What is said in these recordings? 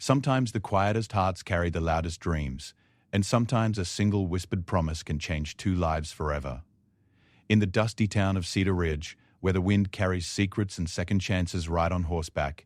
Sometimes the quietest hearts carry the loudest dreams, and sometimes a single whispered promise can change two lives forever. In the dusty town of Cedar Ridge, where the wind carries secrets and second chances right on horseback,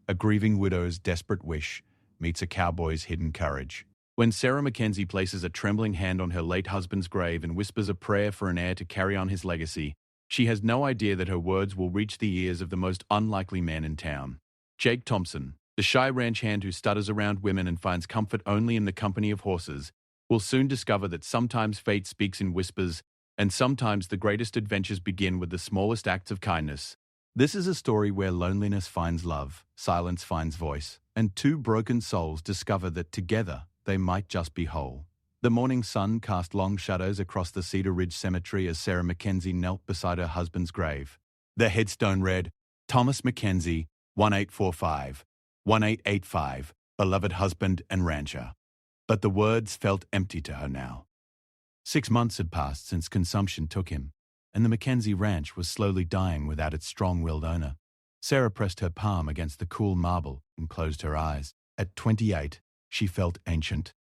a grieving widow's desperate wish meets a cowboy's hidden courage. When Sarah Mackenzie places a trembling hand on her late husband's grave and whispers a prayer for an heir to carry on his legacy, she has no idea that her words will reach the ears of the most unlikely man in town. Jake Thompson, the shy ranch hand who stutters around women and finds comfort only in the company of horses, will soon discover that sometimes fate speaks in whispers, and sometimes the greatest adventures begin with the smallest acts of kindness. This is a story where loneliness finds love, silence finds voice, and two broken souls discover that together they might just be whole. The morning sun cast long shadows across the Cedar Ridge Cemetery as Sarah Mackenzie knelt beside her husband's grave. The headstone read, "Thomas Mackenzie, 1845, 1885, beloved husband and rancher." But the words felt empty to her now. 6 months had passed since consumption took him, and the Mackenzie ranch was slowly dying without its strong-willed owner. Sarah pressed her palm against the cool marble and closed her eyes. At 28, she felt ancient.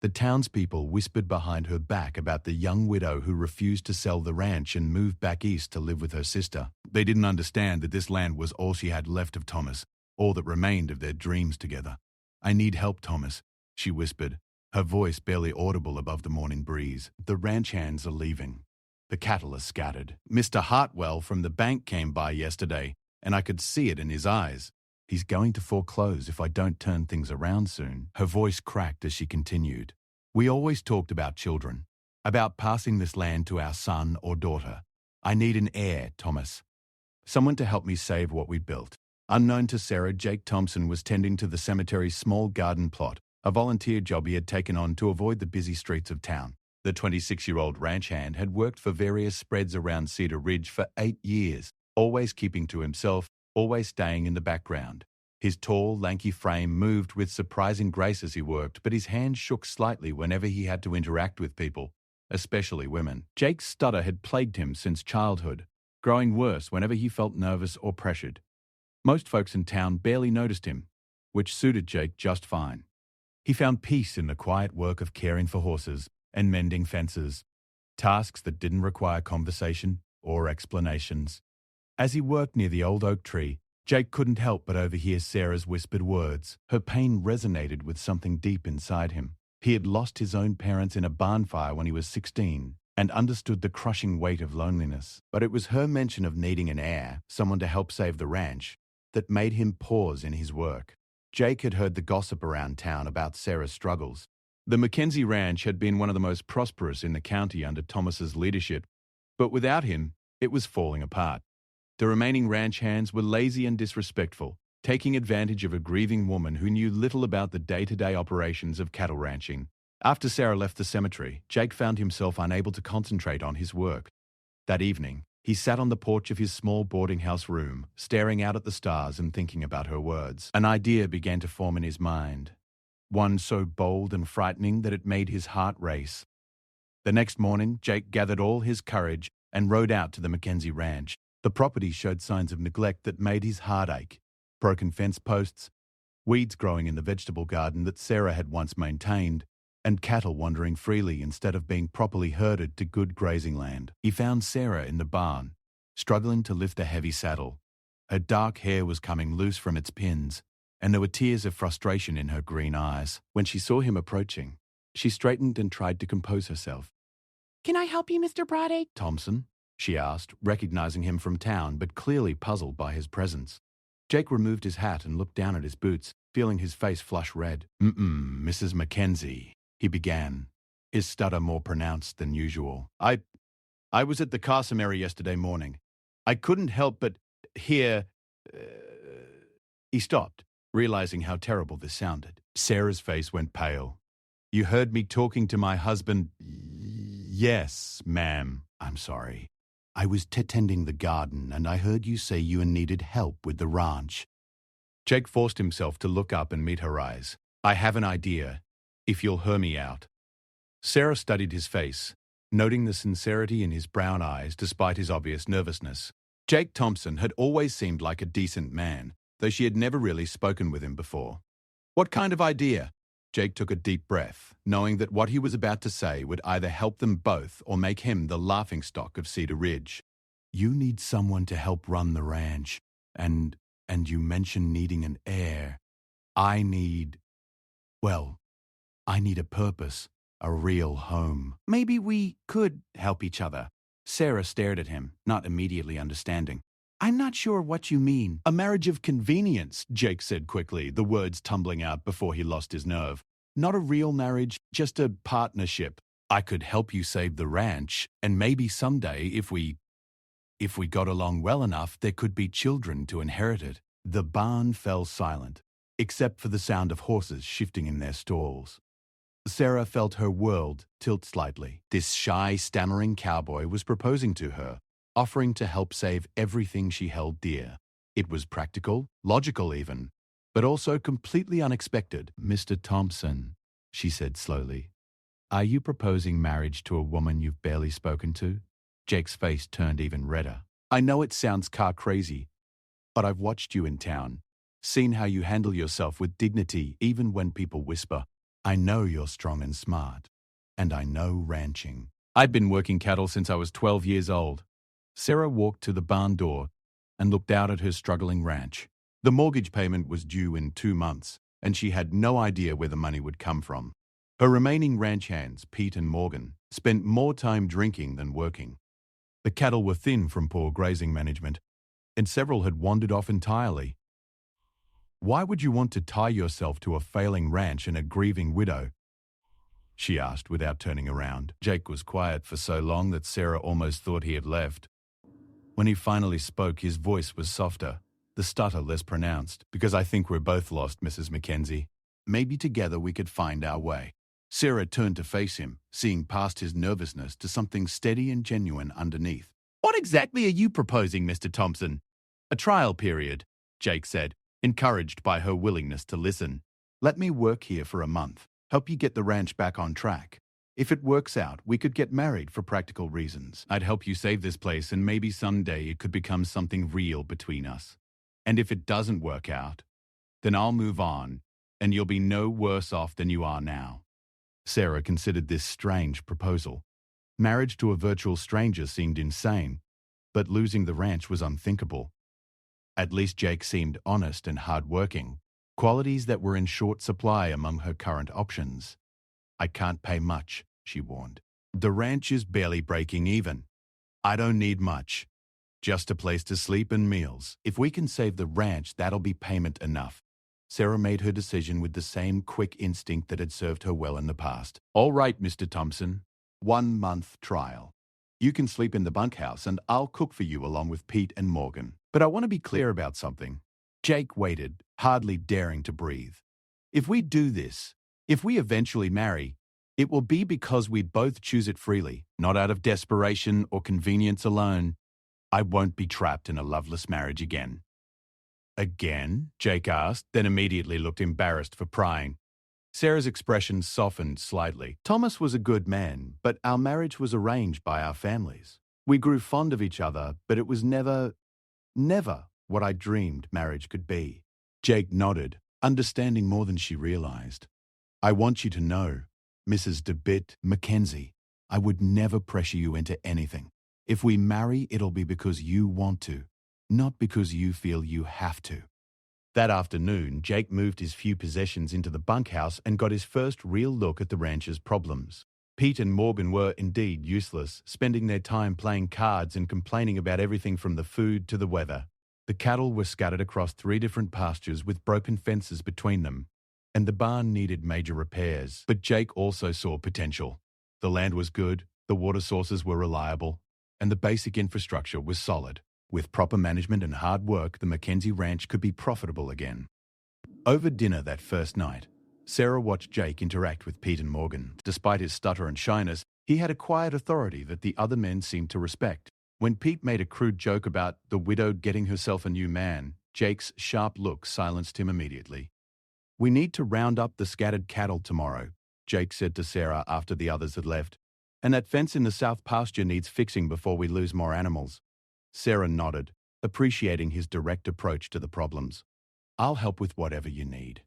The townspeople whispered behind her back about the young widow who refused to sell the ranch and move back east to live with her sister. They didn't understand that this land was all she had left of Thomas, all that remained of their dreams together. "I need help, Thomas," she whispered, her voice barely audible above the morning breeze. "The ranch hands are leaving. The cattle are scattered. Mr. Hartwell from the bank came by yesterday, and I could see it in his eyes. He's going to foreclose if I don't turn things around soon." Her voice cracked as she continued. "We always talked about children, about passing this land to our son or daughter. I need an heir, Thomas. Someone to help me save what we built." Unknown to Sarah, Jake Thompson was tending to the cemetery's small garden plot, a volunteer job he had taken on to avoid the busy streets of town. The 26-year-old ranch hand had worked for various spreads around Cedar Ridge for 8 years, always keeping to himself, always staying in the background. His tall, lanky frame moved with surprising grace as he worked, but his hands shook slightly whenever he had to interact with people, especially women. Jake's stutter had plagued him since childhood, growing worse whenever he felt nervous or pressured. Most folks in town barely noticed him, which suited Jake just fine. He found peace in the quiet work of caring for horses and mending fences, tasks that didn't require conversation or explanations. As he worked near the old oak tree, Jake couldn't help but overhear Sarah's whispered words. Her pain resonated with something deep inside him. He had lost his own parents in a barn fire when he was 16 and understood the crushing weight of loneliness. But it was her mention of needing an heir, someone to help save the ranch, that made him pause in his work. Jake had heard the gossip around town about Sarah's struggles. The Mackenzie Ranch had been one of the most prosperous in the county under Thomas's leadership, but without him, it was falling apart. The remaining ranch hands were lazy and disrespectful, taking advantage of a grieving woman who knew little about the day-to-day operations of cattle ranching. After Sarah left the cemetery, Jake found himself unable to concentrate on his work. That evening, he sat on the porch of his small boarding house room, staring out at the stars and thinking about her words. An idea began to form in his mind, one so bold and frightening that it made his heart race. The next morning, Jake gathered all his courage and rode out to the Mackenzie Ranch. The property showed signs of neglect that made his heart ache. Broken fence posts, weeds growing in the vegetable garden that Sarah had once maintained, and cattle wandering freely instead of being properly herded to good grazing land. He found Sarah in the barn, struggling to lift a heavy saddle. Her dark hair was coming loose from its pins, and there were tears of frustration in her green eyes. When she saw him approaching, she straightened and tried to compose herself. "Can I help you, Mr. Broderick Thompson?" she asked, recognizing him from town but clearly puzzled by his presence. Jake removed his hat and looked down at his boots, feeling his face flush red. Mrs. Mackenzie," he began, his stutter more pronounced than usual. I was at the Carsamary yesterday morning. I couldn't help but hear..." He stopped, realizing how terrible this sounded. Sarah's face went pale. "You heard me talking to my husband?" "Yes, ma'am. I'm sorry. I was tending the garden and I heard you say you needed help with the ranch." Jake forced himself to look up and meet her eyes. "I have an idea, if you'll hear me out." Sarah studied his face, noting the sincerity in his brown eyes despite his obvious nervousness. Jake Thompson had always seemed like a decent man, though she had never really spoken with him before. What kind of idea? Jake took a deep breath, knowing that what he was about to say would either help them both or make him the laughingstock of Cedar Ridge. You need someone to help run the ranch, and you mentioned needing an heir. I need, well, I need a purpose, a real home. Maybe we could help each other. Sarah stared at him, not immediately understanding. I'm not sure what you mean. A marriage of convenience, Jake said quickly, the words tumbling out before he lost his nerve. Not a real marriage, just a partnership. I could help you save the ranch, and maybe someday, if we got along well enough, there could be children to inherit it. The barn fell silent, except for the sound of horses shifting in their stalls. Sarah felt her world tilt slightly. This shy, stammering cowboy was proposing to her, offering to help save everything she held dear. It was practical, logical even, but also completely unexpected. Mr. Thompson, she said slowly, are you proposing marriage to a woman you've barely spoken to? Jake's face turned even redder. I know it sounds car crazy, but I've watched you in town, seen how you handle yourself with dignity even when people whisper. I know you're strong and smart, and I know ranching. I've been working cattle since I was 12 years old. Sarah walked to the barn door and looked out at her struggling ranch. The mortgage payment was due in 2 months, and she had no idea where the money would come from. Her remaining ranch hands, Pete and Morgan, spent more time drinking than working. The cattle were thin from poor grazing management, and several had wandered off entirely. Why would you want to tie yourself to a failing ranch and a grieving widow? She asked without turning around. Jake was quiet for so long that Sarah almost thought he had left. When he finally spoke, his voice was softer, the stutter less pronounced. Because I think we're both lost, Mrs. Mackenzie. Maybe together we could find our way. Sarah turned to face him, seeing past his nervousness to something steady and genuine underneath. What exactly are you proposing, Mr. Thompson? A trial period, Jake said, encouraged by her willingness to listen. Let me work here for a month, help you get the ranch back on track. If it works out, we could get married for practical reasons. I'd help you save this place, and maybe someday it could become something real between us. And if it doesn't work out, then I'll move on, and you'll be no worse off than you are now. Sarah considered this strange proposal. Marriage to a virtual stranger seemed insane, but losing the ranch was unthinkable. At least Jake seemed honest and hard-working, qualities that were in short supply among her current options. I can't pay much, she warned. The ranch is barely breaking even. I don't need much. Just a place to sleep and meals. If we can save the ranch, that'll be payment enough. Sarah made her decision with the same quick instinct that had served her well in the past. All right, Mr. Thompson. 1 month trial. You can sleep in the bunkhouse and I'll cook for you along with Pete and Morgan. But I want to be clear about something. Jake waited, hardly daring to breathe. If we do this, if we eventually marry, it will be because we both choose it freely, not out of desperation or convenience alone. I won't be trapped in a loveless marriage again. Again? Jake asked, then immediately looked embarrassed for prying. Sarah's expression softened slightly. Thomas was a good man, but our marriage was arranged by our families. We grew fond of each other, but it was never what I dreamed marriage could be. Jake nodded, understanding more than she realized. I want you to know, Mrs. DeBitt Mackenzie, I would never pressure you into anything. If we marry, it'll be because you want to, not because you feel you have to. That afternoon, Jake moved his few possessions into the bunkhouse and got his first real look at the ranch's problems. Pete and Morgan were indeed useless, spending their time playing cards and complaining about everything from the food to the weather. The cattle were scattered across 3 different pastures with broken fences between them, and the barn needed major repairs. But Jake also saw potential. The land was good, the water sources were reliable, and the basic infrastructure was solid. With proper management and hard work, the Mackenzie Ranch could be profitable again. Over dinner that first night, Sarah watched Jake interact with Pete and Morgan. Despite his stutter and shyness, he had a quiet authority that the other men seemed to respect. When Pete made a crude joke about the widow getting herself a new man, Jake's sharp look silenced him immediately. We need to round up the scattered cattle tomorrow, Jake said to Sarah after the others had left. And that fence in the south pasture needs fixing before we lose more animals. Sarah nodded, appreciating his direct approach to the problems. I'll help with whatever you need.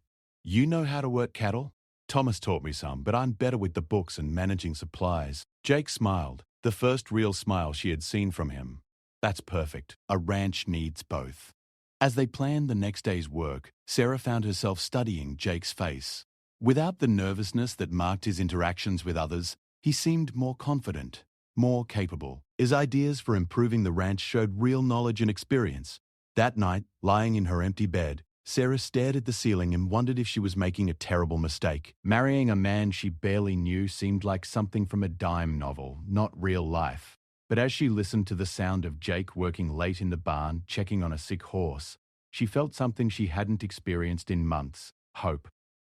You know how to work cattle? Thomas taught me some, but I'm better with the books and managing supplies. Jake smiled, the first real smile she had seen from him. That's perfect. A ranch needs both. As they planned the next day's work, Sarah found herself studying Jake's face. Without the nervousness that marked his interactions with others, he seemed more confident, more capable. His ideas for improving the ranch showed real knowledge and experience. That night, lying in her empty bed, Sarah stared at the ceiling and wondered if she was making a terrible mistake. Marrying a man she barely knew seemed like something from a dime novel, not real life. But as she listened to the sound of Jake working late in the barn, checking on a sick horse, she felt something she hadn't experienced in months: hope.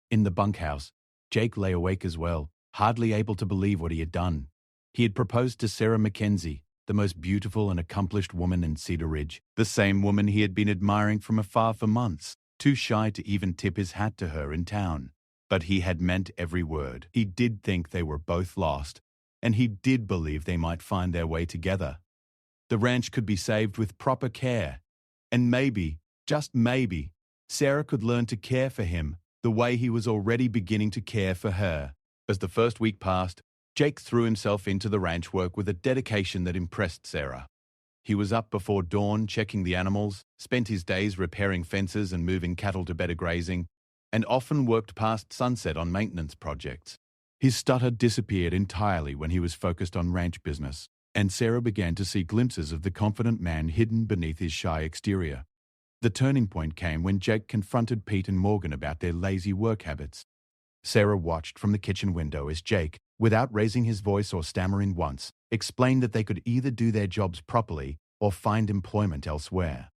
In the bunkhouse, Jake lay awake as well, hardly able to believe what he had done. He had proposed to Sarah Mackenzie, the most beautiful and accomplished woman in Cedar Ridge, the same woman he had been admiring from afar for months, too shy to even tip his hat to her in town. But he had meant every word. He did think they were both lost, and he did believe they might find their way together. The ranch could be saved with proper care, and maybe, just maybe, Sarah could learn to care for him the way he was already beginning to care for her. As the first week passed, Jake threw himself into the ranch work with a dedication that impressed Sarah. He was up before dawn checking the animals, spent his days repairing fences and moving cattle to better grazing, and often worked past sunset on maintenance projects. His stutter disappeared entirely when he was focused on ranch business, and Sarah began to see glimpses of the confident man hidden beneath his shy exterior. The turning point came when Jake confronted Pete and Morgan about their lazy work habits. Sarah watched from the kitchen window as Jake, without raising his voice or stammering once, explained that they could either do their jobs properly or find employment elsewhere.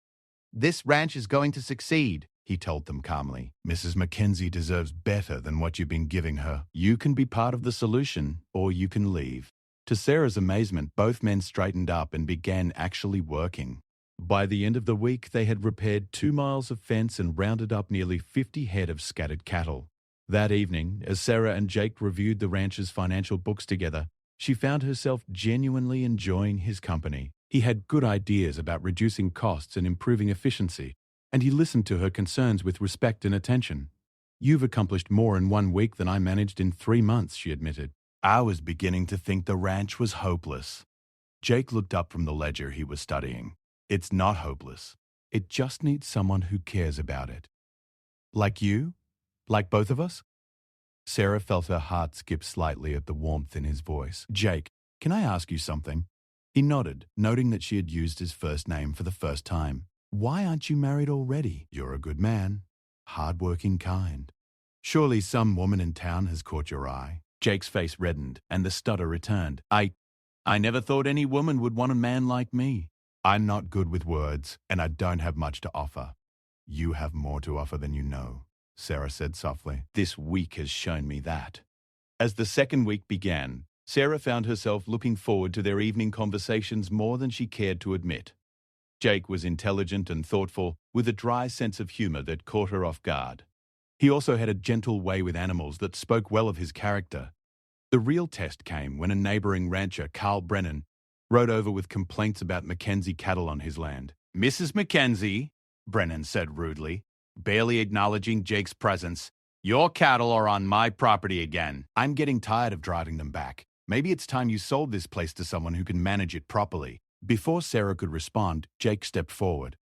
"This ranch is going to succeed," he told them calmly. "Mrs. Mackenzie deserves better than what you've been giving her. You can be part of the solution, or you can leave." To Sarah's amazement, both men straightened up and began actually working. By the end of the week, they had repaired 2 miles of fence and rounded up nearly 50 head of scattered cattle. That evening, as Sarah and Jake reviewed the ranch's financial books together, she found herself genuinely enjoying his company. He had good ideas about reducing costs and improving efficiency, and he listened to her concerns with respect and attention. "You've accomplished more in 1 week than I managed in 3 months, she admitted. "I was beginning to think the ranch was hopeless." Jake looked up from the ledger he was studying. "It's not hopeless. It just needs someone who cares about it." "Like you? Like both of us?" Sarah felt her heart skip slightly at the warmth in his voice. "Jake, can I ask you something?" He nodded, noting that she had used his first name for the first time. "Why aren't you married already? You're a good man. Hard-working kind. Surely some woman in town has caught your eye." Jake's face reddened, and the stutter returned. I never thought any woman would want a man like me. I'm not good with words, and I don't have much to offer." "You have more to offer than you know," Sarah said softly. "This week has shown me that." As the second week began, Sarah found herself looking forward to their evening conversations more than she cared to admit. Jake was intelligent and thoughtful, with a dry sense of humor that caught her off guard. He also had a gentle way with animals that spoke well of his character. The real test came when a neighboring rancher, Carl Brennan, rode over with complaints about Mackenzie cattle on his land. "Mrs. Mackenzie," Brennan said rudely, barely acknowledging Jake's presence, "your cattle are on my property again. I'm getting tired of driving them back. Maybe it's time you sold this place to someone who can manage it properly." Before Sarah could respond, Jake stepped forward.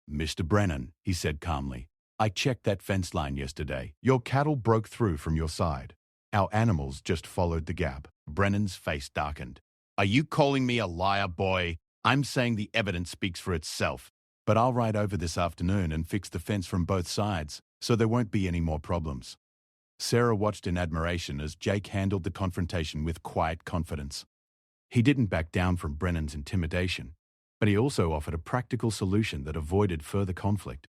"Mr. Brennan," he said calmly, "I checked that fence line yesterday. Your cattle broke through from your side. Our animals just followed the gap." Brennan's face darkened. "Are you calling me a liar, boy? I'm saying the evidence speaks for itself. But I'll ride over this afternoon and fix the fence from both sides, so there won't be any more problems." Sarah watched in admiration as Jake handled the confrontation with quiet confidence. He didn't back down from Brennan's intimidation, but he also offered a practical solution that avoided further conflict.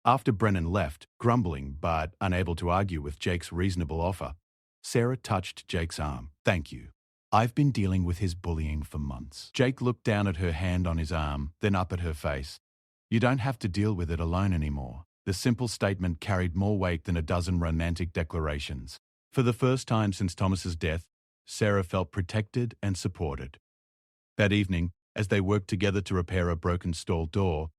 After Brennan left, grumbling but unable to argue with Jake's reasonable offer, Sarah touched Jake's arm. "Thank you. I've been dealing with his bullying for months." Jake looked down at her hand on his arm, then up at her face. "You don't have to deal with it alone anymore." The simple statement carried more weight than a dozen romantic declarations. For the first time since Thomas's death, Sarah felt protected and supported. That evening, as they worked together to repair a broken stall door,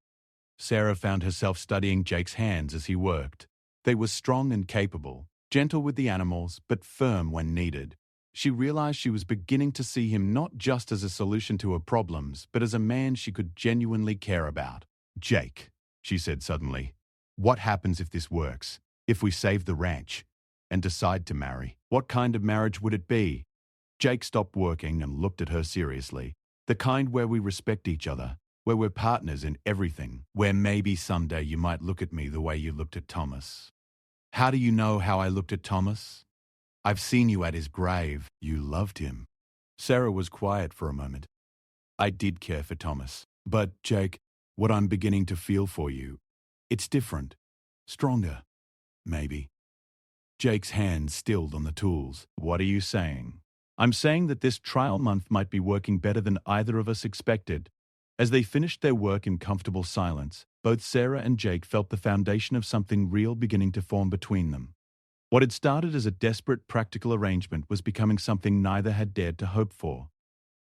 Sarah found herself studying Jake's hands as he worked. They were strong and capable, gentle with the animals, but firm when needed. She realized she was beginning to see him not just as a solution to her problems, but as a man she could genuinely care about. "Jake," she said suddenly, "what happens if this works? If we save the ranch and decide to marry? What kind of marriage would it be?" Jake stopped working and looked at her seriously. "The kind where we respect each other, where we're partners in everything, where maybe someday you might look at me the way you looked at Thomas." "How do you know how I looked at Thomas?" "I've seen you at his grave. You loved him." Sarah was quiet for a moment. "I did care for Thomas. But, Jake, what I'm beginning to feel for you, it's different. Stronger, maybe." Jake's hand stilled on the tools. "What are you saying?" "I'm saying that this trial month might be working better than either of us expected." As they finished their work in comfortable silence, both Sarah and Jake felt the foundation of something real beginning to form between them. What had started as a desperate practical arrangement was becoming something neither had dared to hope for.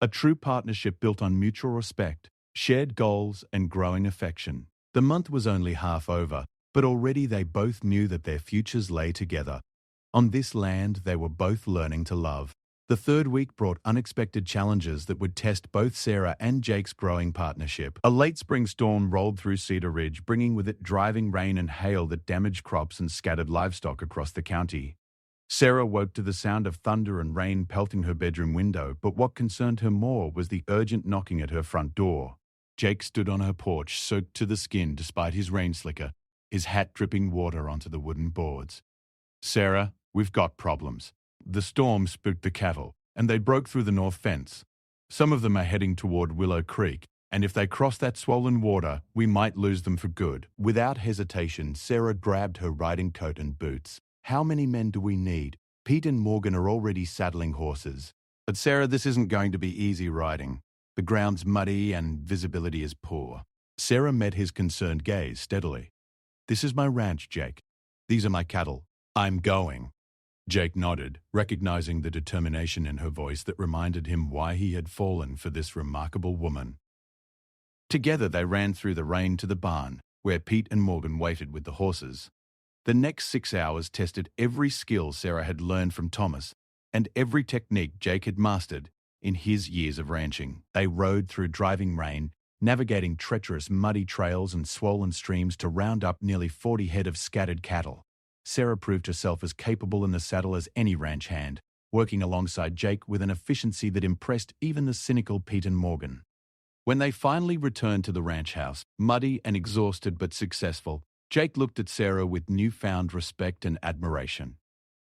A true partnership built on mutual respect, shared goals, and growing affection. The month was only half over, but already they both knew that their futures lay together. On this land, they were both learning to love. The third week brought unexpected challenges that would test both Sarah and Jake's growing partnership. A late spring storm rolled through Cedar Ridge, bringing with it driving rain and hail that damaged crops and scattered livestock across the county. Sarah woke to the sound of thunder and rain pelting her bedroom window, but what concerned her more was the urgent knocking at her front door. Jake stood on her porch, soaked to the skin despite his rain slicker, his hat dripping water onto the wooden boards. "Sarah, we've got problems. The storm spooked the cattle, and they broke through the north fence. Some of them are heading toward Willow Creek, and if they cross that swollen water, we might lose them for good." Without hesitation, Sarah grabbed her riding coat and boots. "How many men do we need? Pete and Morgan are already saddling horses." "But Sarah, this isn't going to be easy riding. The ground's muddy and visibility is poor." Sarah met his concerned gaze steadily. "This is my ranch, Jake. These are my cattle. I'm going." Jake nodded, recognizing the determination in her voice that reminded him why he had fallen for this remarkable woman. Together they ran through the rain to the barn, where Pete and Morgan waited with the horses. The next 6 hours tested every skill Sarah had learned from Thomas and every technique Jake had mastered in his years of ranching. They rode through driving rain, navigating treacherous muddy trails and swollen streams to round up nearly 40 head of scattered cattle. Sarah proved herself as capable in the saddle as any ranch hand, working alongside Jake with an efficiency that impressed even the cynical Pete and Morgan. When they finally returned to the ranch house, muddy and exhausted but successful, Jake looked at Sarah with newfound respect and admiration.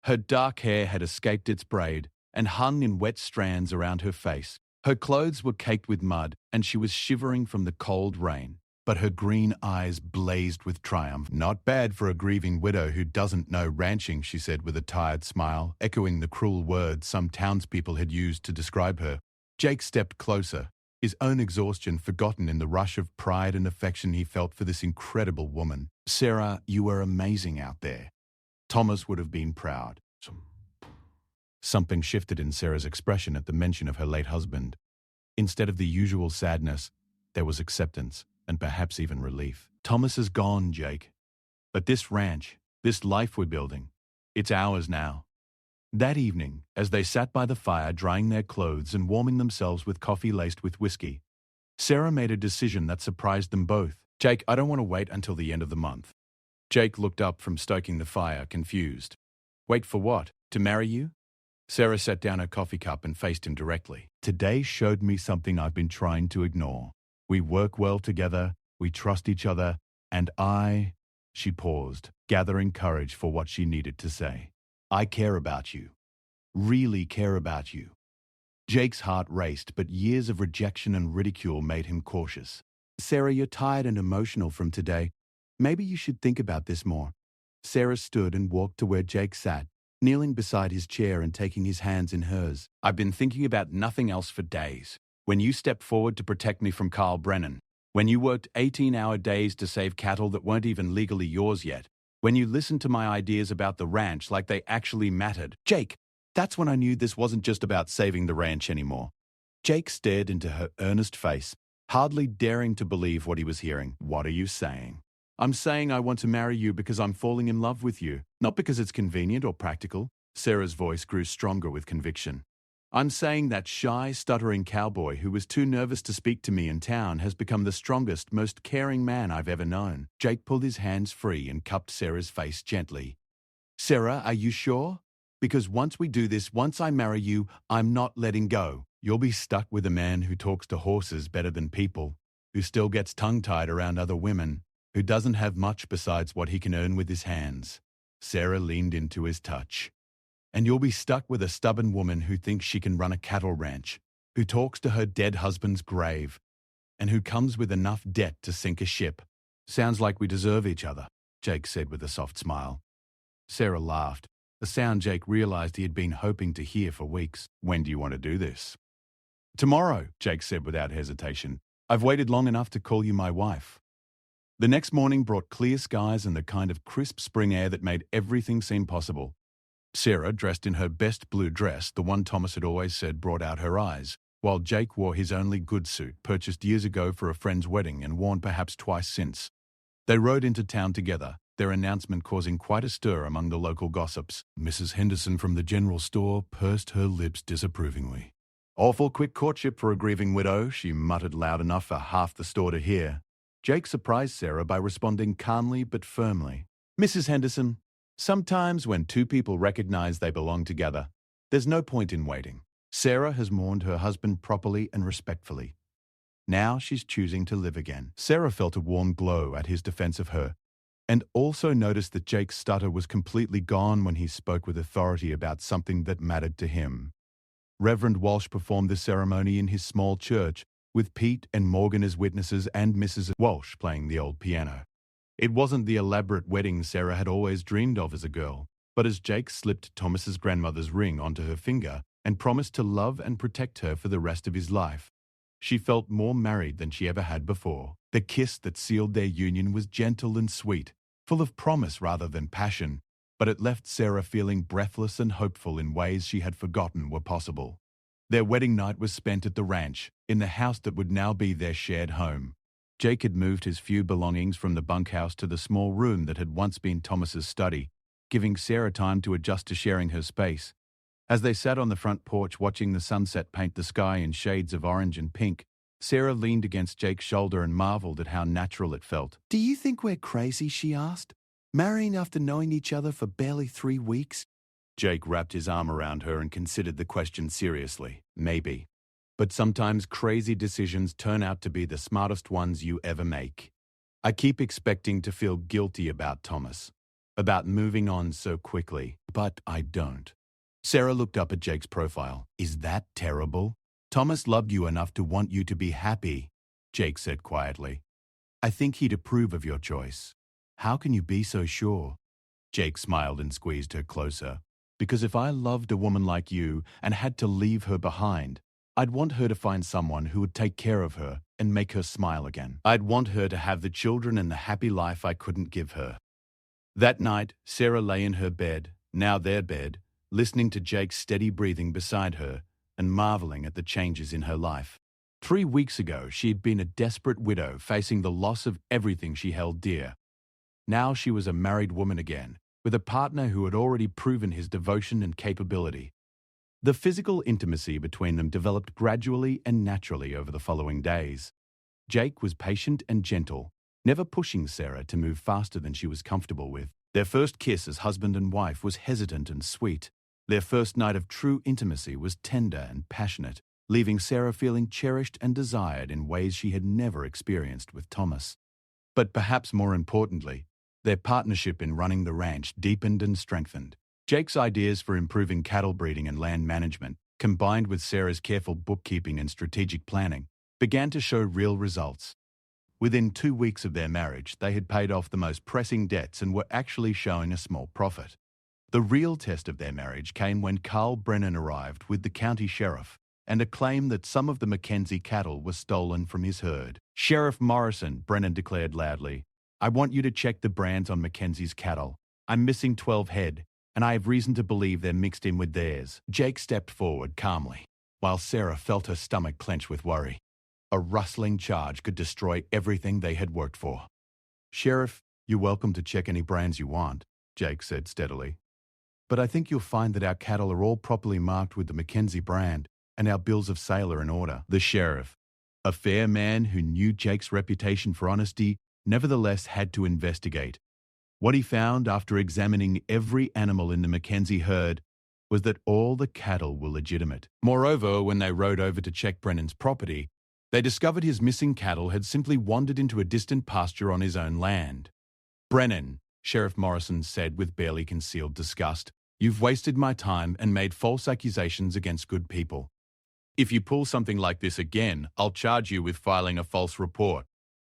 Her dark hair had escaped its braid and hung in wet strands around her face. Her clothes were caked with mud, and she was shivering from the cold rain. But her green eyes blazed with triumph. "Not bad for a grieving widow who doesn't know ranching," she said with a tired smile, echoing the cruel words some townspeople had used to describe her. Jake stepped closer, his own exhaustion forgotten in the rush of pride and affection he felt for this incredible woman. "Sarah, you were amazing out there. Thomas would have been proud." Something shifted in Sarah's expression at the mention of her late husband. Instead of the usual sadness, there was acceptance, and perhaps even relief. "Thomas is gone, Jake. But this ranch, this life we're building, it's ours now." That evening, as they sat by the fire drying their clothes and warming themselves with coffee laced with whiskey, Sarah made a decision that surprised them both. "Jake, I don't want to wait until the end of the month." Jake looked up from stoking the fire, confused. "Wait for what? To marry you?" Sarah set down her coffee cup and faced him directly. "Today showed me something I've been trying to ignore. We work well together, we trust each other, and She paused, gathering courage for what she needed to say. "I care about you. Really care about you." Jake's heart raced, but years of rejection and ridicule made him cautious. "Sarah, you're tired and emotional from today. Maybe you should think about this more." Sarah stood and walked to where Jake sat, kneeling beside his chair and taking his hands in hers. "I've been thinking about nothing else for days. When you stepped forward to protect me from Carl Brennan, when you worked 18-hour days to save cattle that weren't even legally yours yet, when you listened to my ideas about the ranch like they actually mattered. Jake, that's when I knew this wasn't just about saving the ranch anymore." Jake stared into her earnest face, hardly daring to believe what he was hearing. "What are you saying?" I'm saying I want to marry you because I'm falling in love with you, not because it's convenient or practical. Sarah's voice grew stronger with conviction. I'm saying that shy, stuttering cowboy who was too nervous to speak to me in town has become the strongest, most caring man I've ever known. Jake pulled his hands free and cupped Sarah's face gently. Sarah, are you sure? Because once we do this, once I marry you, I'm not letting go. You'll be stuck with a man who talks to horses better than people, who still gets tongue-tied around other women, who doesn't have much besides what he can earn with his hands. Sarah leaned into his touch. And you'll be stuck with a stubborn woman who thinks she can run a cattle ranch, who talks to her dead husband's grave, and who comes with enough debt to sink a ship. Sounds like we deserve each other, Jake said with a soft smile. Sarah laughed, a sound Jake realized he had been hoping to hear for weeks. When do you want to do this? Tomorrow, Jake said without hesitation. I've waited long enough to call you my wife. The next morning brought clear skies and the kind of crisp spring air that made everything seem possible. Sarah, dressed in her best blue dress, the one Thomas had always said brought out her eyes, while Jake wore his only good suit, purchased years ago for a friend's wedding and worn perhaps twice since. They rode into town together, their announcement causing quite a stir among the local gossips. Mrs. Henderson from the general store pursed her lips disapprovingly. Awful quick courtship for a grieving widow, she muttered loud enough for half the store to hear. Jake surprised Sarah by responding calmly but firmly. Mrs. Henderson, sometimes when two people recognize they belong together, there's no point in waiting. Sarah has mourned her husband properly and respectfully. Now she's choosing to live again. Sarah felt a warm glow at his defense of her, and also noticed that Jake's stutter was completely gone when he spoke with authority about something that mattered to him. Reverend Walsh performed the ceremony in his small church, with Pete and Morgan as witnesses and Mrs. Walsh playing the old piano. It wasn't the elaborate wedding Sarah had always dreamed of as a girl, but as Jake slipped Thomas's grandmother's ring onto her finger and promised to love and protect her for the rest of his life, she felt more married than she ever had before. The kiss that sealed their union was gentle and sweet, full of promise rather than passion, but it left Sarah feeling breathless and hopeful in ways she had forgotten were possible. Their wedding night was spent at the ranch, in the house that would now be their shared home. Jake had moved his few belongings from the bunkhouse to the small room that had once been Thomas's study, giving Sarah time to adjust to sharing her space. As they sat on the front porch watching the sunset paint the sky in shades of orange and pink, Sarah leaned against Jake's shoulder and marveled at how natural it felt. Do you think we're crazy, she asked, marrying after knowing each other for barely 3 weeks? Jake wrapped his arm around her and considered the question seriously. Maybe. But sometimes crazy decisions turn out to be the smartest ones you ever make. I keep expecting to feel guilty about Thomas, about moving on so quickly, but I don't. Sarah looked up at Jake's profile. Is that terrible? Thomas loved you enough to want you to be happy, Jake said quietly. I think he'd approve of your choice. How can you be so sure? Jake smiled and squeezed her closer. Because if I loved a woman like you and had to leave her behind, I'd want her to find someone who would take care of her and make her smile again. I'd want her to have the children and the happy life I couldn't give her. That night, Sarah lay in her bed, now their bed, listening to Jake's steady breathing beside her and marveling at the changes in her life. 3 weeks ago, she'd been a desperate widow facing the loss of everything she held dear. Now she was a married woman again, with a partner who had already proven his devotion and capability. The physical intimacy between them developed gradually and naturally over the following days. Jake was patient and gentle, never pushing Sarah to move faster than she was comfortable with. Their first kiss as husband and wife was hesitant and sweet. Their first night of true intimacy was tender and passionate, leaving Sarah feeling cherished and desired in ways she had never experienced with Thomas. But perhaps more importantly, their partnership in running the ranch deepened and strengthened. Jake's ideas for improving cattle breeding and land management, combined with Sarah's careful bookkeeping and strategic planning, began to show real results. Within 2 weeks of their marriage, they had paid off the most pressing debts and were actually showing a small profit. The real test of their marriage came when Carl Brennan arrived with the county sheriff and a claim that some of the Mackenzie cattle were stolen from his herd. Sheriff Morrison, Brennan declared loudly, I want you to check the brands on Mackenzie's cattle. I'm missing 12 head, and I have reason to believe they're mixed in with theirs. Jake stepped forward calmly, while Sarah felt her stomach clench with worry. A rustling charge could destroy everything they had worked for. Sheriff, You're welcome to check any brands you want, Jake said steadily. But I think you'll find that our cattle are all properly marked with the Mackenzie brand, and our bills of sale are in order. The sheriff, a fair man who knew Jake's reputation for honesty, nevertheless had to investigate. What he found after examining every animal in the Mackenzie herd was that all the cattle were legitimate. Moreover, when they rode over to check Brennan's property, they discovered his missing cattle had simply wandered into a distant pasture on his own land. "Brennan," Sheriff Morrison said with barely concealed disgust, "you've wasted my time and made false accusations against good people. If you pull something like this again, I'll charge you with filing a false report."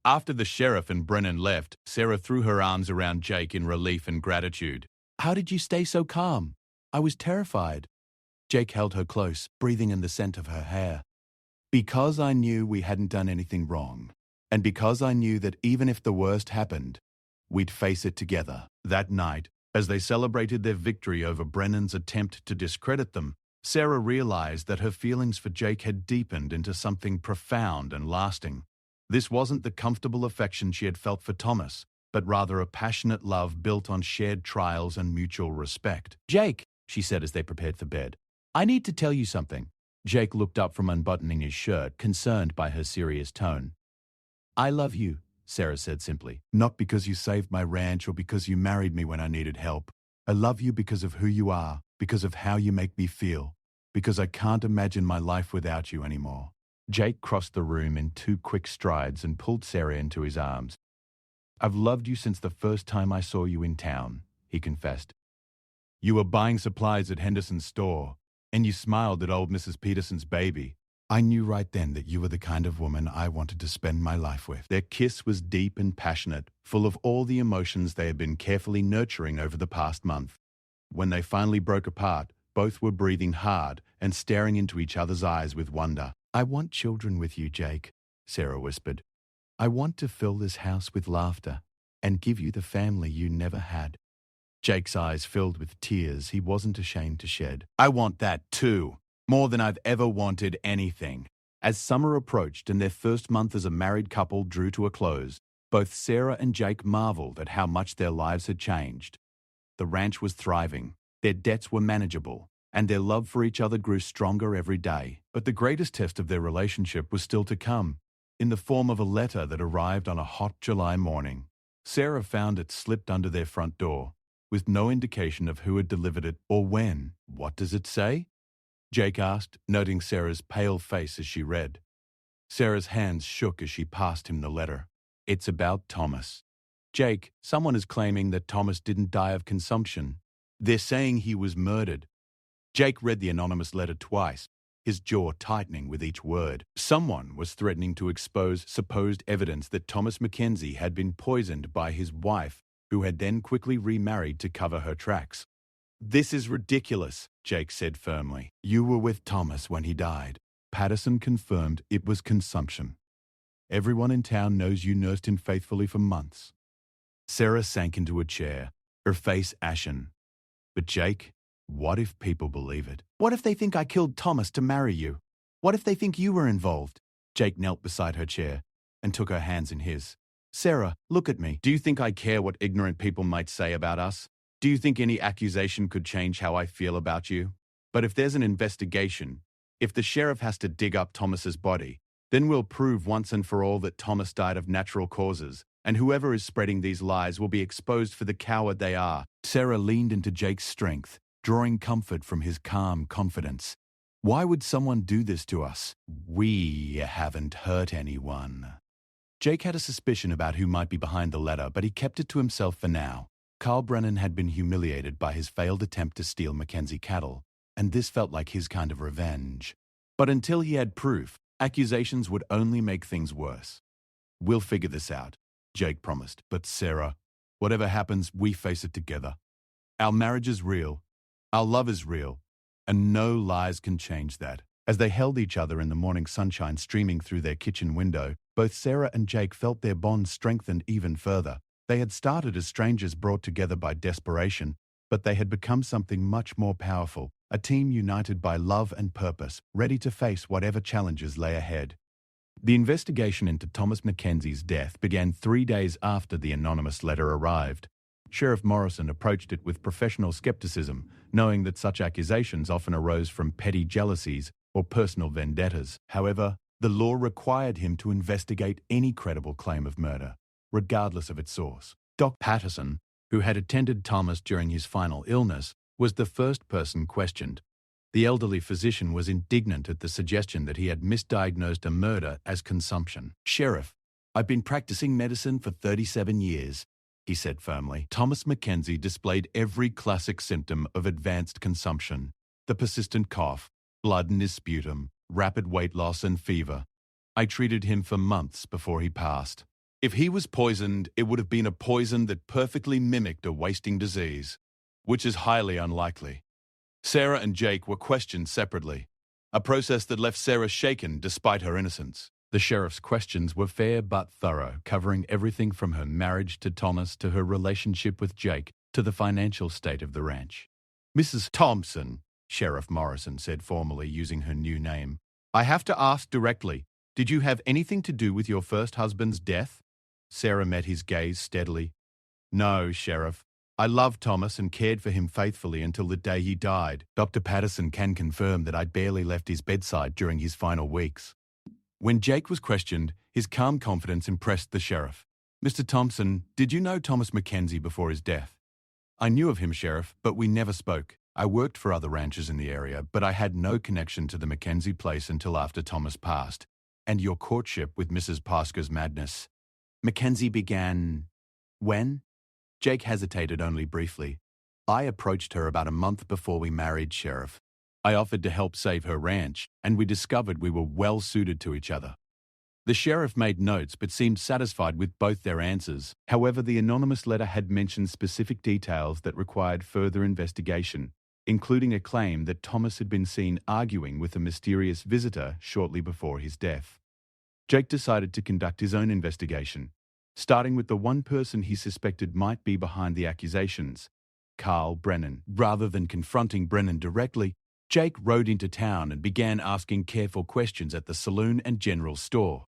After the sheriff and Brennan left, Sarah threw her arms around Jake in relief and gratitude. "How did you stay so calm? I was terrified." Jake held her close, breathing in the scent of her hair. "Because I knew we hadn't done anything wrong, and because I knew that even if the worst happened, we'd face it together." That night, as they celebrated their victory over Brennan's attempt to discredit them, Sarah realized that her feelings for Jake had deepened into something profound and lasting. This wasn't the comfortable affection she had felt for Thomas, but rather a passionate love built on shared trials and mutual respect. "Jake," she said as they prepared for bed, "I need to tell you something." Jake looked up from unbuttoning his shirt, concerned by her serious tone. "I love you," Sarah said simply. "Not because you saved my ranch or because you married me when I needed help. I love you because of who you are, because of how you make me feel, because I can't imagine my life without you anymore." Jake crossed the room in 2 quick strides and pulled Sarah into his arms. "I've loved you since the first time I saw you in town," he confessed. "You were buying supplies at Henderson's store, and you smiled at old Mrs. Peterson's baby. I knew right then that you were the kind of woman I wanted to spend my life with." Their kiss was deep and passionate, full of all the emotions they had been carefully nurturing over the past month. When they finally broke apart, both were breathing hard and staring into each other's eyes with wonder. "I want children with you, Jake," Sarah whispered. "I want to fill this house with laughter and give you the family you never had." Jake's eyes filled with tears he wasn't ashamed to shed. "I want that too, more than I've ever wanted anything." As summer approached and their first month as a married couple drew to a close, both Sarah and Jake marveled at how much their lives had changed. The ranch was thriving, their debts were manageable, and their love for each other grew stronger every day. But the greatest test of their relationship was still to come, in the form of a letter that arrived on a hot July morning. Sarah found it slipped under their front door, with no indication of who had delivered it or when. "What does it say?" Jake asked, noting Sarah's pale face as she read. Sarah's hands shook as she passed him the letter. "It's about Thomas. Jake, someone is claiming that Thomas didn't die of consumption. They're saying he was murdered." Jake read the anonymous letter twice, his jaw tightening with each word. Someone was threatening to expose supposed evidence that Thomas Mackenzie had been poisoned by his wife, who had then quickly remarried to cover her tracks. "This is ridiculous," Jake said firmly. "You were with Thomas when he died." Patterson confirmed it was consumption. "Everyone in town knows you nursed him faithfully for months." Sarah sank into a chair, her face ashen. "But Jake, what if people believe it? What if they think I killed Thomas to marry you? What if they think you were involved?" Jake knelt beside her chair and took her hands in his. "Sarah, look at me. Do you think I care what ignorant people might say about us? Do you think any accusation could change how I feel about you? But if there's an investigation, if the sheriff has to dig up Thomas's body, then we'll prove once and for all that Thomas died of natural causes, and whoever is spreading these lies will be exposed for the coward they are." Sarah leaned into Jake's strength, drawing comfort from his calm confidence. "Why would someone do this to us? We haven't hurt anyone." Jake had a suspicion about who might be behind the letter, but he kept it to himself for now. Carl Brennan had been humiliated by his failed attempt to steal Mackenzie cattle, and this felt like his kind of revenge. But until he had proof, accusations would only make things worse. "We'll figure this out," Jake promised. "But Sarah, whatever happens, we face it together. Our marriage is real, our love is real, and no lies can change that." As they held each other in the morning sunshine streaming through their kitchen window, both Sarah and Jake felt their bond strengthened even further. They had started as strangers brought together by desperation, but they had become something much more powerful, a team united by love and purpose, ready to face whatever challenges lay ahead. The investigation into Thomas Mackenzie's death began 3 days after the anonymous letter arrived. Sheriff Morrison approached it with professional skepticism, knowing that such accusations often arose from petty jealousies or personal vendettas. However, the law required him to investigate any credible claim of murder, regardless of its source. Dr. Patterson, who had attended Thomas during his final illness, was the first person questioned. The elderly physician was indignant at the suggestion that he had misdiagnosed a murder as consumption. "Sheriff, I've been practicing medicine for 37 years, he said firmly. Thomas Mackenzie displayed every classic symptom of advanced consumption: the persistent cough, blood in his sputum, rapid weight loss and fever. I treated him for months before he passed. If he was poisoned, it would have been a poison that perfectly mimicked a wasting disease, which is highly unlikely." Sarah and Jake were questioned separately, a process that left Sarah shaken despite her innocence. The sheriff's questions were fair but thorough, covering everything from her marriage to Thomas to her relationship with Jake to the financial state of the ranch. "Mrs. Thompson," Sheriff Morrison said formally, using her new name, "I have to ask directly, did you have anything to do with your first husband's death?" Sarah met his gaze steadily. "No, Sheriff. I loved Thomas and cared for him faithfully until the day he died. Dr. Patterson can confirm that I barely left his bedside during his final weeks." When Jake was questioned, his calm confidence impressed the sheriff. "Mr. Thompson, did you know Thomas Mackenzie before his death?" "I knew of him, Sheriff, but we never spoke. I worked for other ranchers in the area, but I had no connection to the Mackenzie place until after Thomas passed. And your courtship with Mrs. Pascoe's madness. Mackenzie began when?" Jake hesitated only briefly. "I approached her about a month before we married, Sheriff. I offered to help save her ranch, and we discovered we were well suited to each other." The sheriff made notes but seemed satisfied with both their answers. However, the anonymous letter had mentioned specific details that required further investigation, including a claim that Thomas had been seen arguing with a mysterious visitor shortly before his death. Jake decided to conduct his own investigation, starting with the one person he suspected might be behind the accusations, Carl Brennan. Rather than confronting Brennan directly, Jake rode into town and began asking careful questions at the saloon and general store.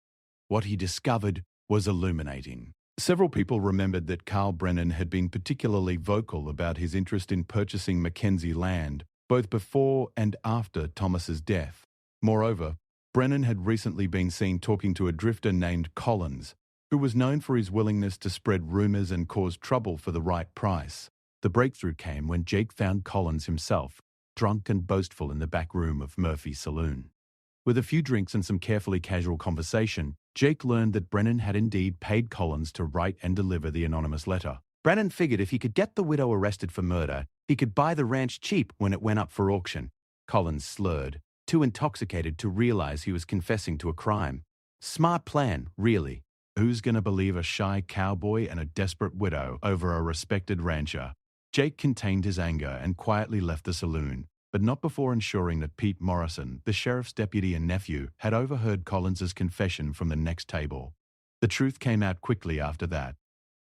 What he discovered was illuminating. Several people remembered that Carl Brennan had been particularly vocal about his interest in purchasing Mackenzie land, both before and after Thomas's death. Moreover, Brennan had recently been seen talking to a drifter named Collins, who was known for his willingness to spread rumors and cause trouble for the right price. The breakthrough came when Jake found Collins himself, drunk and boastful in the back room of Murphy's saloon. With a few drinks and some carefully casual conversation, Jake learned that Brennan had indeed paid Collins to write and deliver the anonymous letter. Brennan figured if he could get the widow arrested for murder, he could buy the ranch cheap when it went up for auction. Collins slurred, too intoxicated to realize he was confessing to a crime. Smart plan, really. Who's going to believe a shy cowboy and a desperate widow over a respected rancher? Jake contained his anger and quietly left the saloon, but not before ensuring that Pete Morrison, the sheriff's deputy and nephew, had overheard Collins's confession from the next table. The truth came out quickly after that.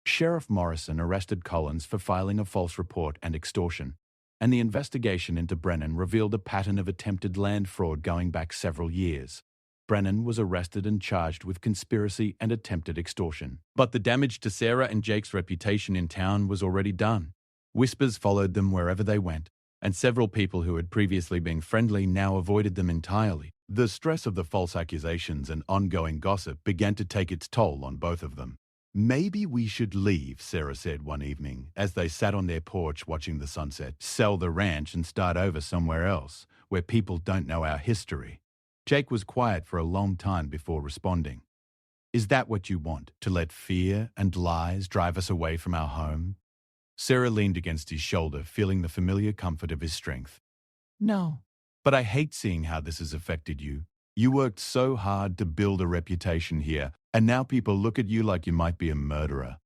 Sheriff Morrison arrested Collins for filing a false report and extortion, and the investigation into Brennan revealed a pattern of attempted land fraud going back several years. Brennan was arrested and charged with conspiracy and attempted extortion. But the damage to Sarah and Jake's reputation in town was already done. Whispers followed them wherever they went, and several people who had previously been friendly now avoided them entirely. The stress of the false accusations and ongoing gossip began to take its toll on both of them. "Maybe we should leave," Sarah said one evening, as they sat on their porch watching the sunset. "Sell the ranch and start over somewhere else, where people don't know our history." Jake was quiet for a long time before responding. "Is that what you want, to let fear and lies drive us away from our home?" Sarah leaned against his shoulder, feeling the familiar comfort of his strength. "No, but I hate seeing how this has affected you. You worked so hard to build a reputation here, and now people look at you like you might be a murderer.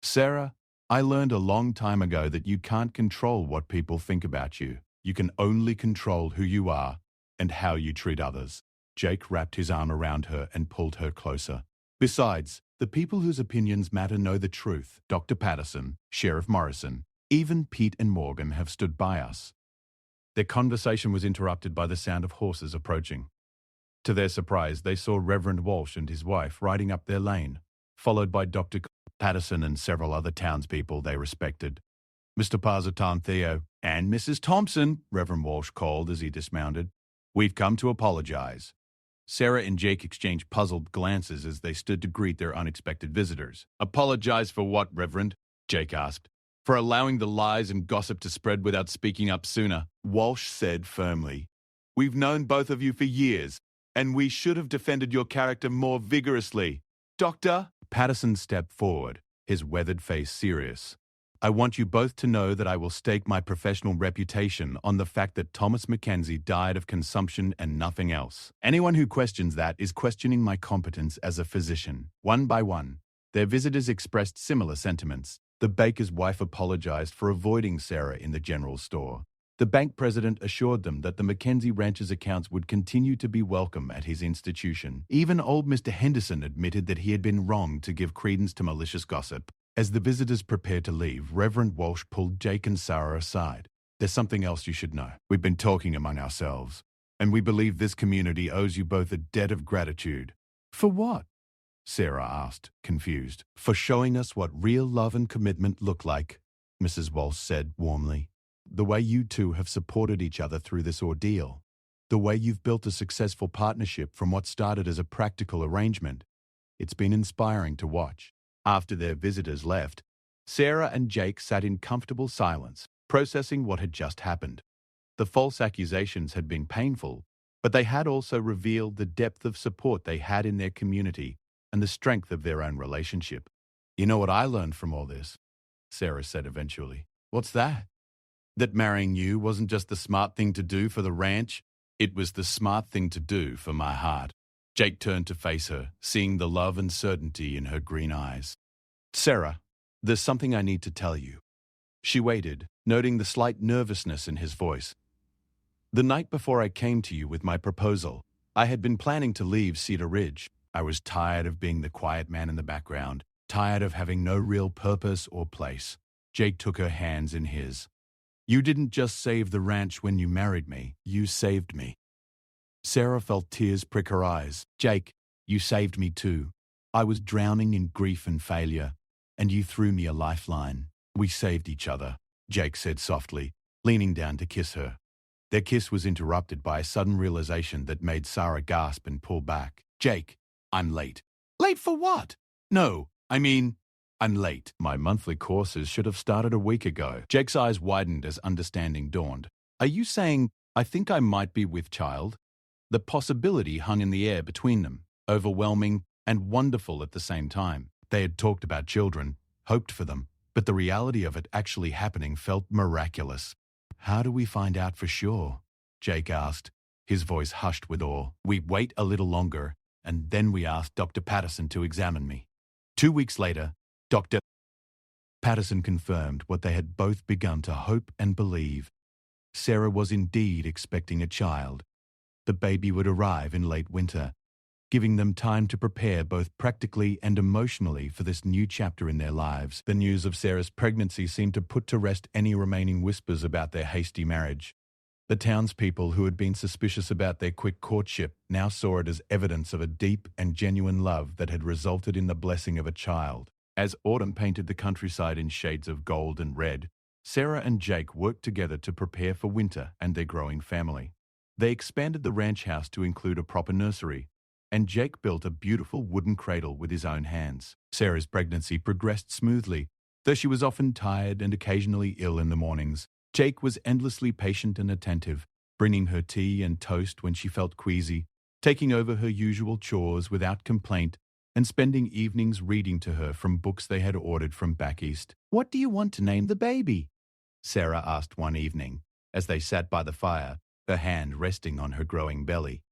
Sarah, I learned a long time ago that you can't control what people think about you. You can only control who you are and how you treat others." Jake wrapped his arm around her and pulled her closer. "Besides, the people whose opinions matter know the truth. Dr. Patterson, Sheriff Morrison, even Pete and Morgan have stood by us." Their conversation was interrupted by the sound of horses approaching. To their surprise, they saw Reverend Walsh and his wife riding up their lane, followed by Dr. Patterson and several other townspeople they respected. Mr. Parzitan Theo and Mrs. Thompson, Reverend Walsh called as he dismounted. We've come to apologize. Sarah and Jake exchanged puzzled glances as they stood to greet their unexpected visitors. Apologize for what, Reverend? Jake asked. For allowing the lies and gossip to spread without speaking up sooner, Walsh said firmly. We've known both of you for years, and we should have defended your character more vigorously. Doctor? Patterson stepped forward, his weathered face serious. I want you both to know that I will stake my professional reputation on the fact that Thomas Mackenzie died of consumption and nothing else. Anyone who questions that is questioning my competence as a physician. One by one, their visitors expressed similar sentiments. The baker's wife apologized for avoiding Sarah in the general store. The bank president assured them that the Mackenzie ranch's accounts would continue to be welcome at his institution. Even old Mr. Henderson admitted that he had been wrong to give credence to malicious gossip. As the visitors prepared to leave, Reverend Walsh pulled Jake and Sarah aside. There's something else you should know. We've been talking among ourselves, and we believe this community owes you both a debt of gratitude. For what? Sarah asked, confused. For showing us what real love and commitment look like, Mrs. Walsh said warmly. The way you two have supported each other through this ordeal. The way you've built a successful partnership from what started as a practical arrangement. It's been inspiring to watch. After their visitors left, Sarah and Jake sat in comfortable silence, processing what had just happened. The false accusations had been painful, but they had also revealed the depth of support they had in their community and the strength of their own relationship. You know what I learned from all this? Sarah said eventually. What's that? That marrying you wasn't just the smart thing to do for the ranch, it was the smart thing to do for my heart. Jake turned to face her, seeing the love and certainty in her green eyes. Sarah, there's something I need to tell you. She waited, noting the slight nervousness in his voice. The night before I came to you with my proposal, I had been planning to leave Cedar Ridge. I was tired of being the quiet man in the background, tired of having no real purpose or place. Jake took her hands in his. You didn't just save the ranch when you married me, you saved me. Sarah felt tears prick her eyes. Jake, you saved me too. I was drowning in grief and failure, and you threw me a lifeline. We saved each other, Jake said softly, leaning down to kiss her. Their kiss was interrupted by a sudden realization that made Sarah gasp and pull back. Jake, I'm late. Late for what? No, I'm late. My monthly courses should have started a week ago. Jake's eyes widened as understanding dawned. Are you saying, I think I might be with child? The possibility hung in the air between them, overwhelming and wonderful at the same time. They had talked about children, hoped for them, but the reality of it actually happening felt miraculous. How do we find out for sure? Jake asked, his voice hushed with awe. We wait a little longer, and then we ask Dr. Patterson to examine me. 2 weeks later, Dr. Patterson confirmed what they had both begun to hope and believe. Sarah was indeed expecting a child. The baby would arrive in late winter, giving them time to prepare both practically and emotionally for this new chapter in their lives. The news of Sarah's pregnancy seemed to put to rest any remaining whispers about their hasty marriage. The townspeople who had been suspicious about their quick courtship now saw it as evidence of a deep and genuine love that had resulted in the blessing of a child. As autumn painted the countryside in shades of gold and red, Sarah and Jake worked together to prepare for winter and their growing family. They expanded the ranch house to include a proper nursery, and Jake built a beautiful wooden cradle with his own hands. Sarah's pregnancy progressed smoothly, though she was often tired and occasionally ill in the mornings. Jake was endlessly patient and attentive, bringing her tea and toast when she felt queasy, taking over her usual chores without complaint, and spending evenings reading to her from books they had ordered from back east. What do you want to name the baby? Sarah asked one evening, as they sat by the fire, her hand resting on her growing belly.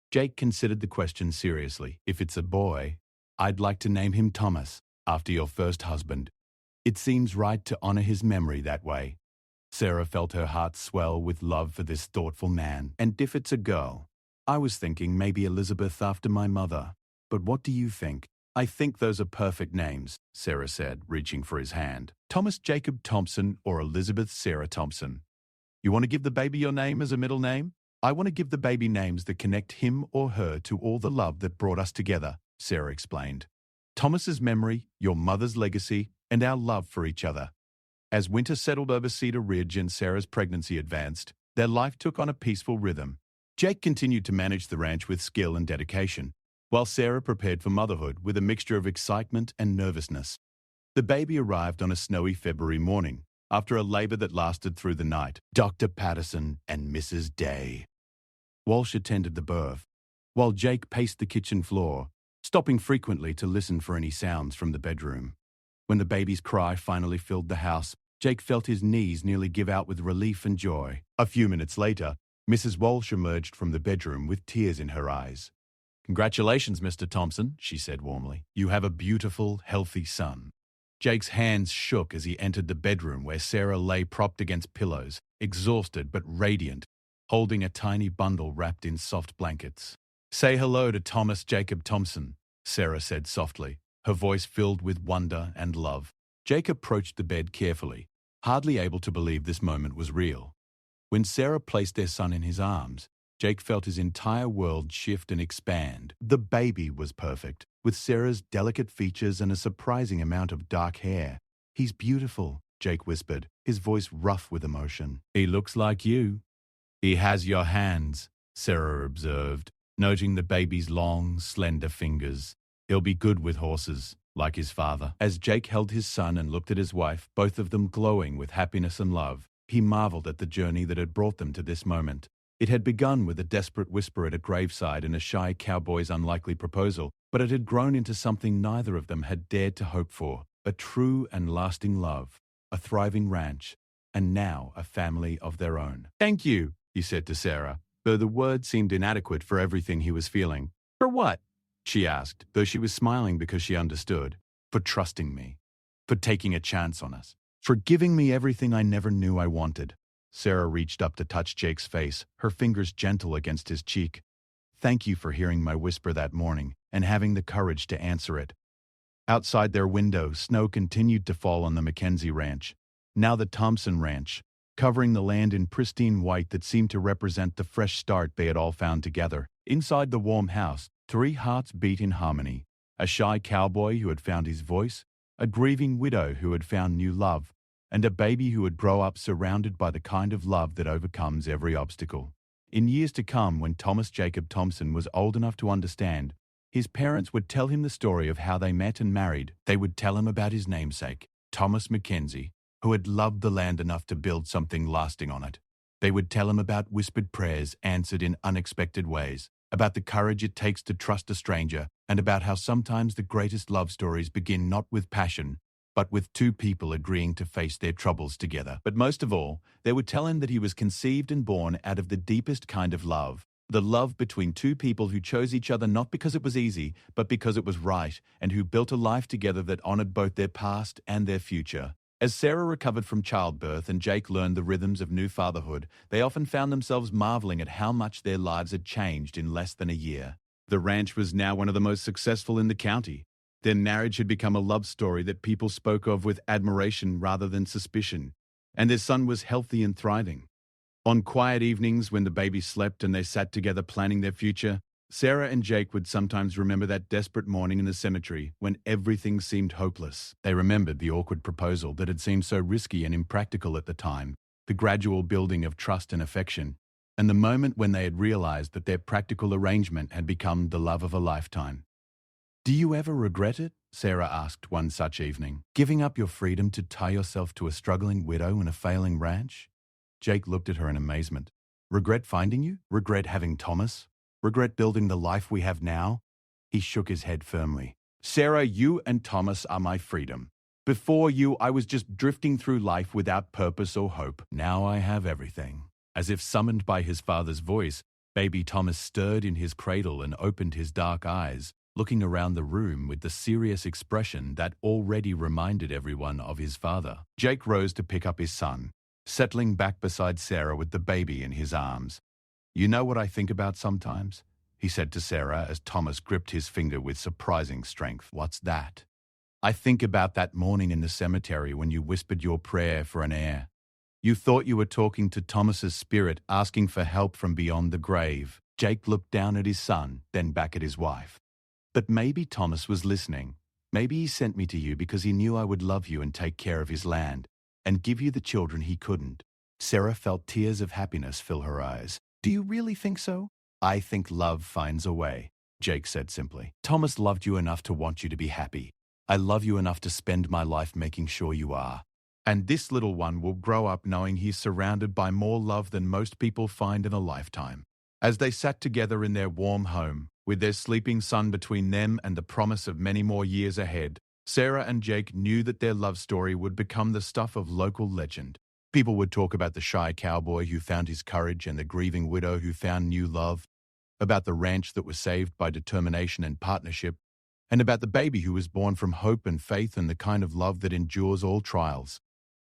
Jake considered the question seriously. If it's a boy, I'd like to name him Thomas, after your first husband. It seems right to honor his memory that way. Sarah felt her heart swell with love for this thoughtful man. And if it's a girl, I was thinking maybe Elizabeth after my mother. But what do you think? I think those are perfect names, Sarah said, reaching for his hand. Thomas Jacob Thompson or Elizabeth Sarah Thompson. You want to give the baby your name as a middle name? I want to give the baby names that connect him or her to all the love that brought us together, Sarah explained. Thomas's memory, your mother's legacy, and our love for each other. As winter settled over Cedar Ridge and Sarah's pregnancy advanced, their life took on a peaceful rhythm. Jake continued to manage the ranch with skill and dedication, while Sarah prepared for motherhood with a mixture of excitement and nervousness. The baby arrived on a snowy February morning, after a labor that lasted through the night. Dr. Patterson and Mrs. Day. Walsh attended the birth, while Jake paced the kitchen floor, stopping frequently to listen for any sounds from the bedroom. When the baby's cry finally filled the house, Jake felt his knees nearly give out with relief and joy. A few minutes later, Mrs. Walsh emerged from the bedroom with tears in her eyes. "Congratulations, Mr. Thompson," she said warmly. "You have a beautiful, healthy son." Jake's hands shook as he entered the bedroom where Sarah lay propped against pillows, exhausted but radiant, holding a tiny bundle wrapped in soft blankets. "Say hello to Thomas Jacob Thompson," Sarah said softly, her voice filled with wonder and love. Jake approached the bed carefully, hardly able to believe this moment was real. When Sarah placed their son in his arms, Jake felt his entire world shift and expand. The baby was perfect, with Sarah's delicate features and a surprising amount of dark hair. "He's beautiful," Jake whispered, his voice rough with emotion. "He looks like you." "He has your hands," Sarah observed, noting the baby's long, slender fingers. "He'll be good with horses, like his father." As Jake held his son and looked at his wife, both of them glowing with happiness and love, he marveled at the journey that had brought them to this moment. It had begun with a desperate whisper at a graveside and a shy cowboy's unlikely proposal, but it had grown into something neither of them had dared to hope for: a true and lasting love, a thriving ranch, and now a family of their own. "Thank you," he said to Sarah, though the words seemed inadequate for everything he was feeling. "For what?" she asked, though she was smiling because she understood. "For trusting me. For taking a chance on us. For giving me everything I never knew I wanted." Sarah reached up to touch Jake's face, her fingers gentle against his cheek. "Thank you for hearing my whisper that morning and having the courage to answer it." Outside their window, snow continued to fall on the Mackenzie Ranch, now the Thompson Ranch, covering the land in pristine white that seemed to represent the fresh start they had all found together. Inside the warm house, 3 hearts beat in harmony: a shy cowboy who had found his voice, a grieving widow who had found new love, and a baby who would grow up surrounded by the kind of love that overcomes every obstacle. In years to come, when Thomas Jacob Thompson was old enough to understand, his parents would tell him the story of how they met and married. They would tell him about his namesake, Thomas Mackenzie, who had loved the land enough to build something lasting on it. They would tell him about whispered prayers answered in unexpected ways, about the courage it takes to trust a stranger, and about how sometimes the greatest love stories begin not with passion, but with 2 people agreeing to face their troubles together. But most of all, they would tell him that he was conceived and born out of the deepest kind of love, the love between 2 people who chose each other not because it was easy, but because it was right, and who built a life together that honored both their past and their future. As Sarah recovered from childbirth and Jake learned the rhythms of new fatherhood, they often found themselves marveling at how much their lives had changed in less than a year. The ranch was now one of the most successful in the county. Their marriage had become a love story that people spoke of with admiration rather than suspicion, and their son was healthy and thriving. On quiet evenings when the baby slept and they sat together planning their future, Sarah and Jake would sometimes remember that desperate morning in the cemetery when everything seemed hopeless. They remembered the awkward proposal that had seemed so risky and impractical at the time, the gradual building of trust and affection, and the moment when they had realized that their practical arrangement had become the love of a lifetime. "Do you ever regret it?" Sarah asked one such evening. "Giving up your freedom to tie yourself to a struggling widow in a failing ranch?" Jake looked at her in amazement. "Regret finding you? Regret having Thomas? Regret building the life we have now?" He shook his head firmly. "Sarah, you and Thomas are my freedom. Before you, I was just drifting through life without purpose or hope. Now I have everything." As if summoned by his father's voice, baby Thomas stirred in his cradle and opened his dark eyes, looking around the room with the serious expression that already reminded everyone of his father. Jake rose to pick up his son, settling back beside Sarah with the baby in his arms. "You know what I think about sometimes?" he said to Sarah as Thomas gripped his finger with surprising strength. "What's that?" "I think about that morning in the cemetery when you whispered your prayer for an heir. You thought you were talking to Thomas's spirit, asking for help from beyond the grave. Jake looked down at his son, then back at his wife. But maybe Thomas was listening. Maybe he sent me to you because he knew I would love you and take care of his land, and give you the children he couldn't. Sarah felt tears of happiness fill her eyes. Do you really think so? I think love finds a way, Jake said simply. Thomas loved you enough to want you to be happy. I love you enough to spend my life making sure you are. And this little one will grow up knowing he's surrounded by more love than most people find in a lifetime. As they sat together in their warm home, with their sleeping son between them and the promise of many more years ahead, Sarah and Jake knew that their love story would become the stuff of local legend. People would talk about the shy cowboy who found his courage and the grieving widow who found new love, about the ranch that was saved by determination and partnership, and about the baby who was born from hope and faith and the kind of love that endures all trials.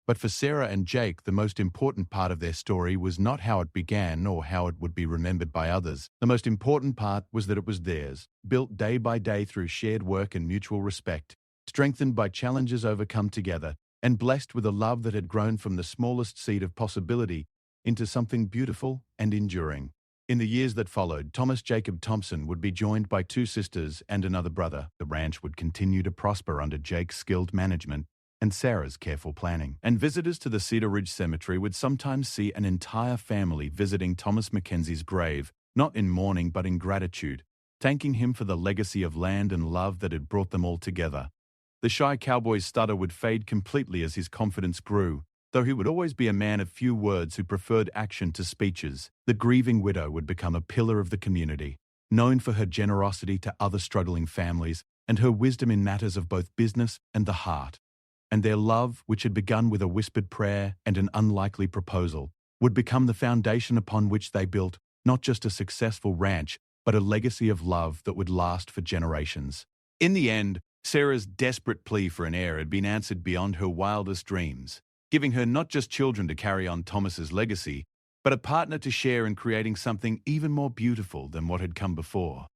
But for Sarah and Jake, the most important part of their story was not how it began or how it would be remembered by others. The most important part was that it was theirs, built day by day through shared work and mutual respect, strengthened by challenges overcome together, and blessed with a love that had grown from the smallest seed of possibility into something beautiful and enduring. In the years that followed, Thomas Jacob Thompson would be joined by 2 sisters and another brother. The ranch would continue to prosper under Jake's skilled management and Sarah's careful planning. And visitors to the Cedar Ridge Cemetery would sometimes see an entire family visiting Thomas Mackenzie's grave, not in mourning but in gratitude, thanking him for the legacy of land and love that had brought them all together. The shy cowboy's stutter would fade completely as his confidence grew, though he would always be a man of few words who preferred action to speeches. The grieving widow would become a pillar of the community, known for her generosity to other struggling families and her wisdom in matters of both business and the heart. And their love, which had begun with a whispered prayer and an unlikely proposal, would become the foundation upon which they built not just a successful ranch, but a legacy of love that would last for generations. In the end, Sarah's desperate plea for an heir had been answered beyond her wildest dreams, giving her not just children to carry on Thomas's legacy, but a partner to share in creating something even more beautiful than what had come before.